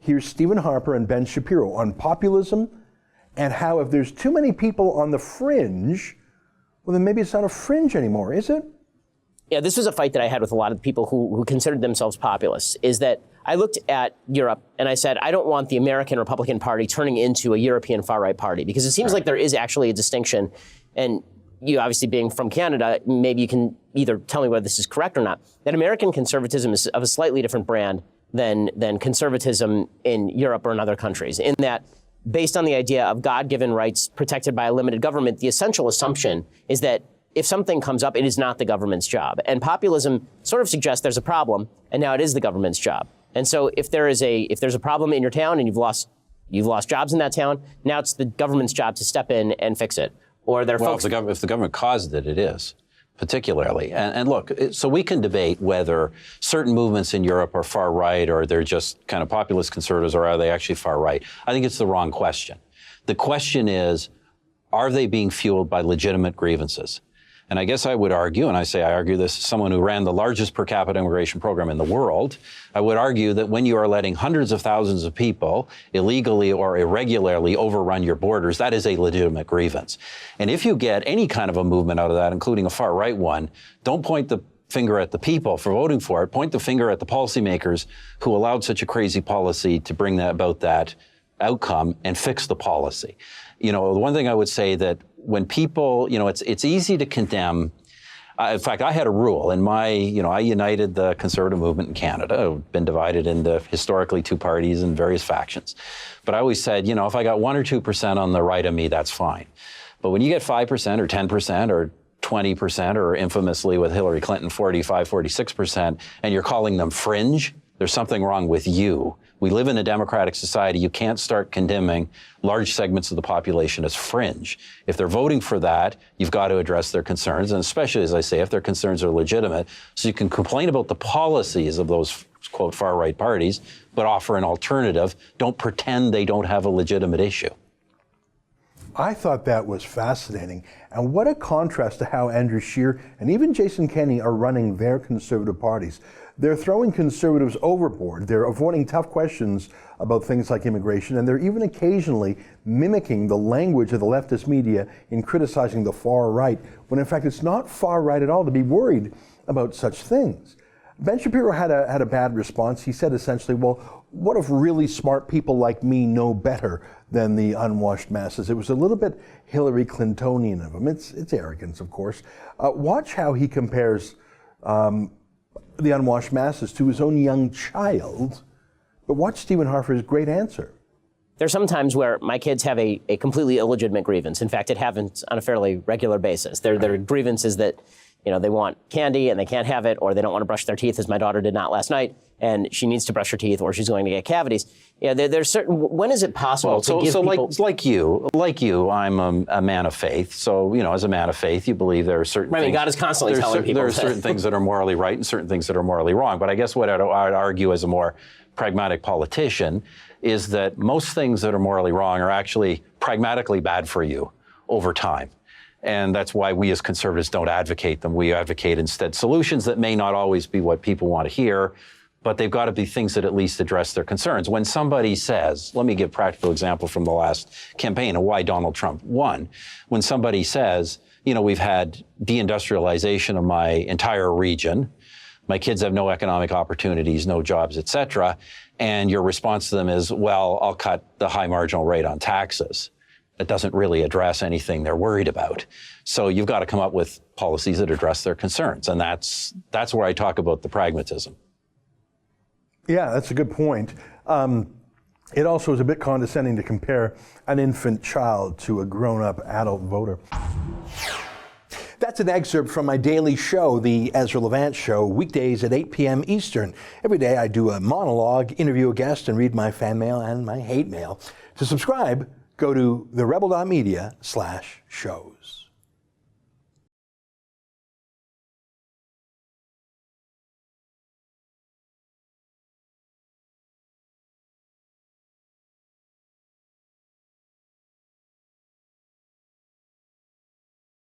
Here's Stephen Harper and Ben Shapiro on populism and how if there's too many people on the fringe, well, then maybe it's not a fringe anymore, is it? Yeah, this was a fight that I had with a lot of people who considered themselves populists, is that I looked at Europe and I said, I don't want the American Republican Party turning into a European far-right party, because it seems like there is actually a distinction. And you obviously being from Canada, maybe you can either tell me whether this is correct or not, that American conservatism is of a slightly different brand than conservatism in Europe or in other countries, in that based on the idea of God-given rights protected by a limited government, the essential assumption is that if something comes up, it is not the government's job. And populism sort of suggests there's a problem, and now it is the government's job. And so if there's a problem in your town and you've lost jobs in that town, now it's the government's job to step in and fix it. Or if the government caused it, it is, particularly. And look, so we can debate whether certain movements in Europe are far right or they're just kind of populist conservatives, or are they actually far right? I think it's the wrong question. The question is, are they being fueled by legitimate grievances? And I guess I would argue, and I argue this as someone who ran the largest per capita immigration program in the world, I would argue that when you are letting hundreds of thousands of people illegally or irregularly overrun your borders, that is a legitimate grievance. And if you get any kind of a movement out of that, including a far-right one, don't point the finger at the people for voting for it. Point the finger at the policymakers who allowed such a crazy policy to bring about that outcome, and fix the policy. You know, the one thing I would say that when people, you know, it's easy to condemn. In fact, I had a rule in I united the conservative movement in Canada. I've been divided into historically two parties and various factions. But I always said, you know, if I got 1 or 2% on the right of me, that's fine. But when you get 5% or 10% or 20%, or infamously with Hillary Clinton, 45, 46%, and you're calling them fringe, there's something wrong with you. We live in a democratic society. You can't start condemning large segments of the population as fringe. If they're voting for that, you've got to address their concerns, and especially, as I say, if their concerns are legitimate. So you can complain about the policies of those, quote, far-right parties, but offer an alternative. Don't pretend they don't have a legitimate issue. I thought that was fascinating. And what a contrast to how Andrew Scheer and even Jason Kenney are running their conservative parties. They're throwing conservatives overboard. They're avoiding tough questions about things like immigration, and they're even occasionally mimicking the language of the leftist media in criticizing the far right, when in fact it's not far right at all to be worried about such things. Ben Shapiro had a bad response. He said essentially, well, what if really smart people like me know better than the unwashed masses? It was a little bit Hillary Clintonian of him. It's arrogance, of course. Watch how he compares the unwashed masses to his own young child. But watch Stephen Harper's great answer. There's some times where my kids have a completely illegitimate grievance. In fact, it happens on a fairly regular basis. Their grievances that, you know, they want candy and they can't have it, or they don't want to brush their teeth, as my daughter did not last night, and she needs to brush her teeth or she's going to get cavities. Yeah, there's certain, when is it possible to give people... like you, I'm a man of faith. So, you know, as a man of faith, you believe there are certain things... I mean, God is constantly telling people... There are certain things that are morally right and certain things that are morally wrong. But I guess what I'd argue as a more pragmatic politician is that most things that are morally wrong are actually pragmatically bad for you over time. And that's why we as conservatives don't advocate them. We advocate instead solutions that may not always be what people want to hear, but they've got to be things that at least address their concerns. When somebody says, let me give a practical example from the last campaign of why Donald Trump won. When somebody says, you know, we've had deindustrialization of my entire region, my kids have no economic opportunities, no jobs, et cetera, and your response to them is, well, I'll cut the high marginal rate on taxes. It doesn't really address anything they're worried about. So you've got to come up with policies that address their concerns. And that's where I talk about the pragmatism. Yeah, that's a good point. It also is a bit condescending to compare an infant child to a grown-up adult voter. That's an excerpt from my daily show, The Ezra Levant Show, weekdays at 8 p.m. Eastern. Every day I do a monologue, interview a guest, and read my fan mail and my hate mail. To subscribe, go to therebel.media/shows.